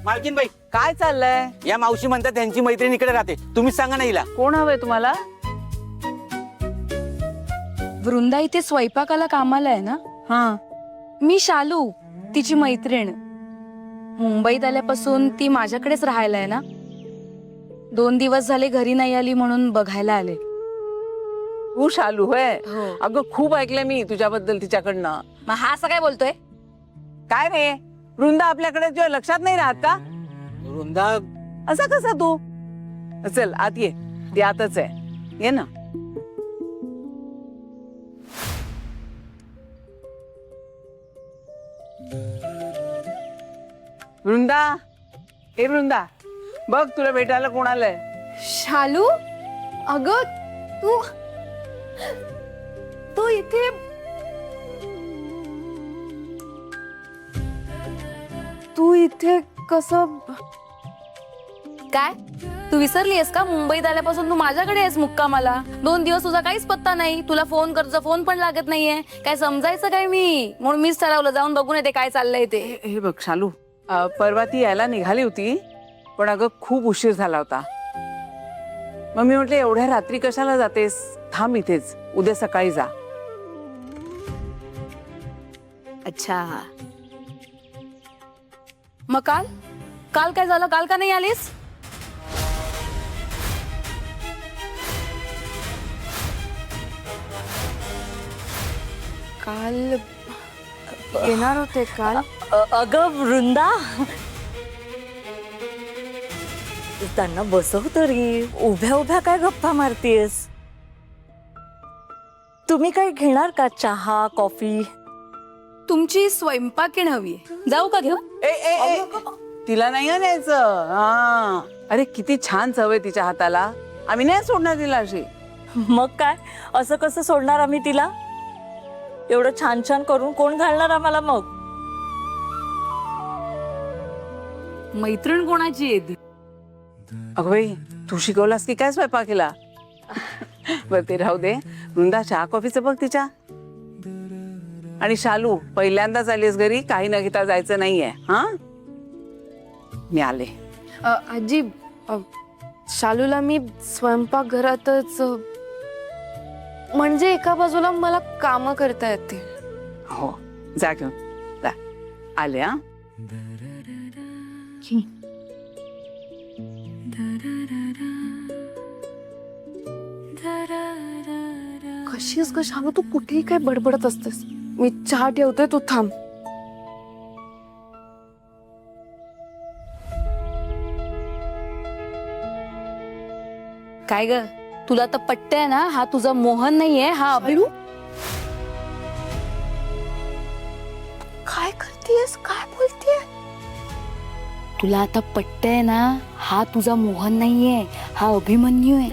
मालकीन बाई, काय चाललंय? या मावशी म्हणतात त्यांची मैत्रीण इकडे राहते, तुम्हीच सांगा ना हिला. कोण हवंय तुम्हाला? वृंदा इथे स्वयंपाकाला कामाला आहे ना. हा, मी शालू, तिची मैत्रीण. मुंबईत आल्यापासून ती माझ्याकडेच राहायला आहे ना. 2 दिवस झाले घरी नाही आली म्हणून बघायला आले. तू शालू होय? हो. अगं खूप ऐकलंय मी तुझ्याबद्दल तिच्याकडनं. मग हा असं काय बोलतोय? काय रे, वृंदा आपल्याकडे तुझ्या लक्षात नाही राहत का? वृंदा, असा कसा तू? चल आत ये, ती आतच आहे, ये ना. वृंदा, ए वृंदा, बघ तुला भेटायला कोण आलंय. शालू, अगं तू तू इथे तू इथे कसं काय? तू विसरलीयस का? मुंबईत आल्यापासून तू माझ्याकडे आहेस मुक्कामाला. 2 दिवस तुझा काहीच पत्ता नाही. तुला फोन करतो, फोन पण लागत नाहीये. काय समजायचं काय मी? म्हणून मीच ठरवलं जाऊन बघून येते काय चाललंय ते. हे बघ शालू, परवा ती यायला निघाली होती, पण अगं खूप उशीर झाला होता. मग मी म्हटलं एवढ्या रात्री कशाला जातेस, थांब इथेच, उद्या सकाळी जा. अच्छा, मग काल काल काय झालं? काल का नाही आलीस? काल येणार होते काल. अगं वृंदा, त्यांना बसव तरी. उभ्या उभ्या काय गप्पा मारतीयस? तुम्ही काय घेणार का? चहा, कॉफी? तुमची स्वयंपाकीण हवी. जाऊ का घेऊन? ए, ए, ए, तिला नाही न्यायचं. हा, अरे किती छान चव आहे तिच्या हाताला. आम्ही नाही सोडणार तिला अशी. मग काय, असं कसं सोडणार आम्ही तिला? एवढं छान छान करून कोण घालणार आम्हाला मग? मैत्रीण कोणाची येते? अगं बाई, तू शिकवलास की काय स्वयंपाकीला? बर ते राहू दे. वृंदा, चहा कॉफीचं बघ तिच्या. आणि शालू, पहिल्यांदाच आलीस घरी, काही न घेता जायचं नाहीये. हा, मी आले. आजी, शालूला मी स्वयंपाकघरातच, म्हणजे एका बाजूला मला कामं करता येते. हो, जा घेऊन जा. आले. हा, कशीस ग शालू, तू कुठेही काय बडबडत असतेस. मी चहा ठेवते, तू थांब. काय ग, तुला तर पटतंय ना? हा तुझा मोहन नाहीये, हा अभिरू. काय करतेस? काय बोलतेय? तुला आता पटतंय ना? हा तुझा मोहन नाहीये, हा अभिमन्यू आहे.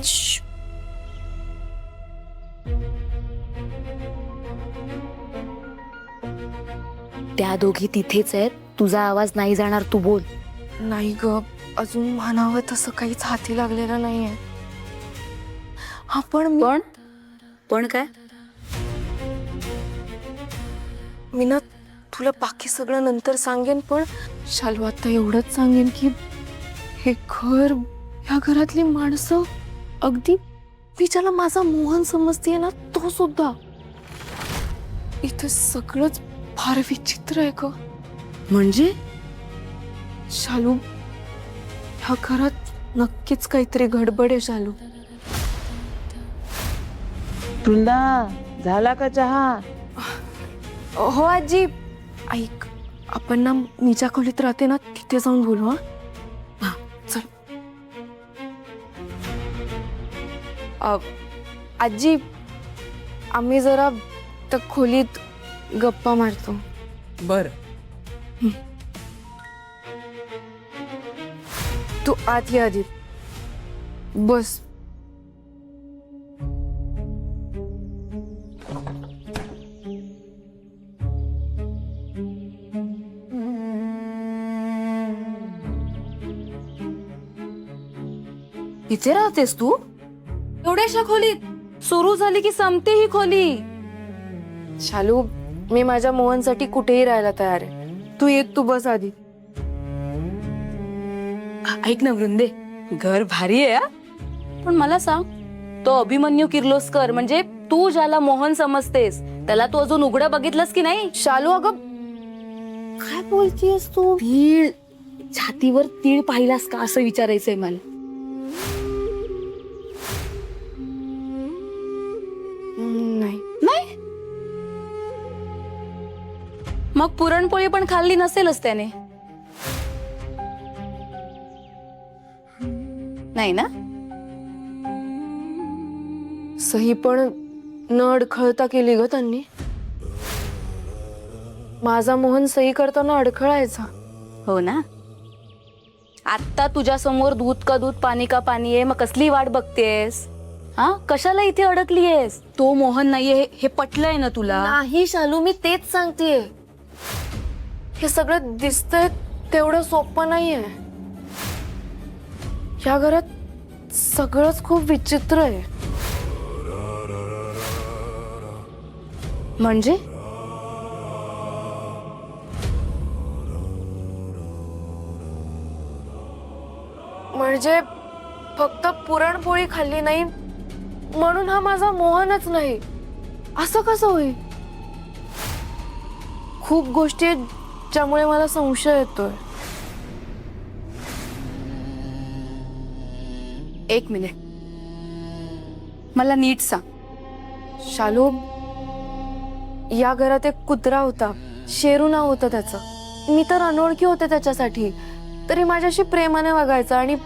त्या दोघी तिथेच आहेत. तुझा आवाज नाही जाणार, तू बोल. नाही ग, अजून म्हणावं तसं काहीच हाती लागलेलं नाहीये. हा पण पण काय? मी ना तुला बाकी सगळं नंतर सांगेन, पण शालू आता एवढंच सांगेन की हे घर, ह्या घरातली माणसं, अगदी मी ज्याला माझा मोहन समजतेय ना, तो सुद्धा. इथे सगळंच फार विचित्र आहे ग. म्हणजे शालू, ह्या घरात नक्कीच काहीतरी गडबड आहे. शालू, वृंदा, झाला का चहा? हो आजी. ऐक, आपण ना मी ज्या खोलीत राहते ना, तिथे जाऊन बोलू. हा, चल. आजी, आम्ही जरा त्या खोलीत गप्पा मारतो. बर, तू आत ये आधी, बस. इथे राहतेस तू? एवढ्याशा खोलीत? सुरू झाली की संपते ही खोली. शालू, मी माझ्या मोहनसाठी कुठेही राहायला तयार आहे. तू बस आधी. ऐक ना वृंदे, घर भारी आहे हा. पण मला सांग, तो अभिमन्यू किर्लोस्कर म्हणजे तू ज्याला मोहन समजतेस त्याला तू अजून उघडं बघितलंस की नाही? शालू अगं काय बोलतीयस तू? तीळ, छातीवर तीळ पाहिलास का असं विचारायचंय मला. नाही. नाही? मग पुरणपोळी पण खाल्ली नसेलच त्याने, नाही ना? सही पण न अडखळता केली ग त्यांनी. माझा मोहन सही करताना अडखळायचा. हो ना. आता तुझ्या समोर दूध का दूध पाणी का पाणी आहे, मग कसली वाट बघतेस? हा, कशाला इथे अडकलीयस? तो मोहन नाहीये हे पटलंय ना तुला? नाही शालू, मी तेच सांगतेय. हे सगळं दिसतंय तेवढं सोपं नाहीये. या घरात सगळंच खूप विचित्र आहे. म्हणजे म्हणजे फक्त पुरणपोळी खाल्ली नाही म्हणून हा माझा मोहनच नाही, असं कसं होईल? खूप गोष्टी आहेत ज्यामुळे मला संशय येतोय. एक मिनिट, मला नीट सांग. शालू, या घरात एक कुत्रा होता, शेरू नाव होतं त्याचं. मी तर अनोळखी होते त्याच्यासाठी, तरी माझ्याशी प्रेमाने वागायचा. आणि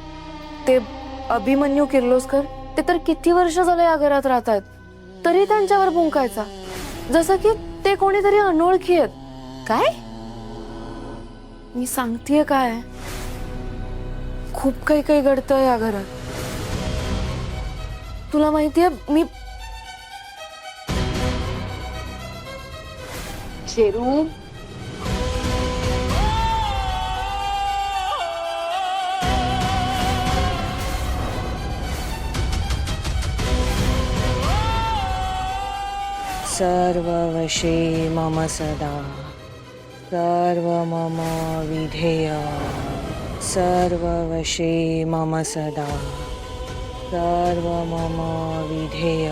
ते अभिमन्यू किर्लोस्कर, ते तर किती वर्ष झालं या घरात राहतात, तरी त्यांच्यावर भुंकायचा जसं की ते कोणीतरी अनोळखी आहेत. काय? मी सांगतेय काय, खूप काही काही घडतंय या घरात. तुला माहितीये, मी शेरू, सर्ववशे मम सदा, सर्व मम विधेय, सर्ववशे मम सदा, सर्व मम विधेय.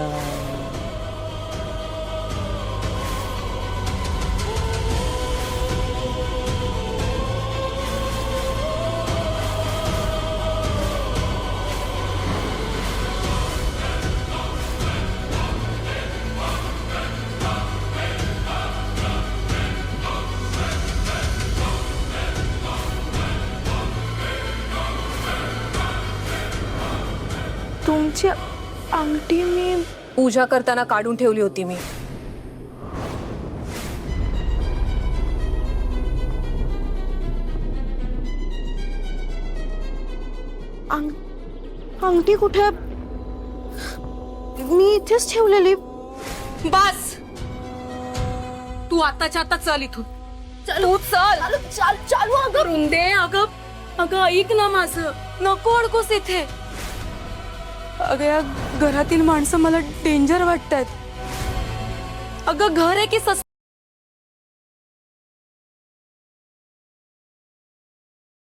तुमची अंगठी मी पूजा करताना काढून ठेवली होती मी. अंगठी कुठे? मी इथेच ठेवलेली. बस, तू आताच्या आता चल इथून. तू चल. चालू अगं. वृंदे, अगं अगं ऐक ना माझं, नको अडकोस इथे. अगं या घरातील माणसं मला डेंजर वाटतात. अगं घर आहे की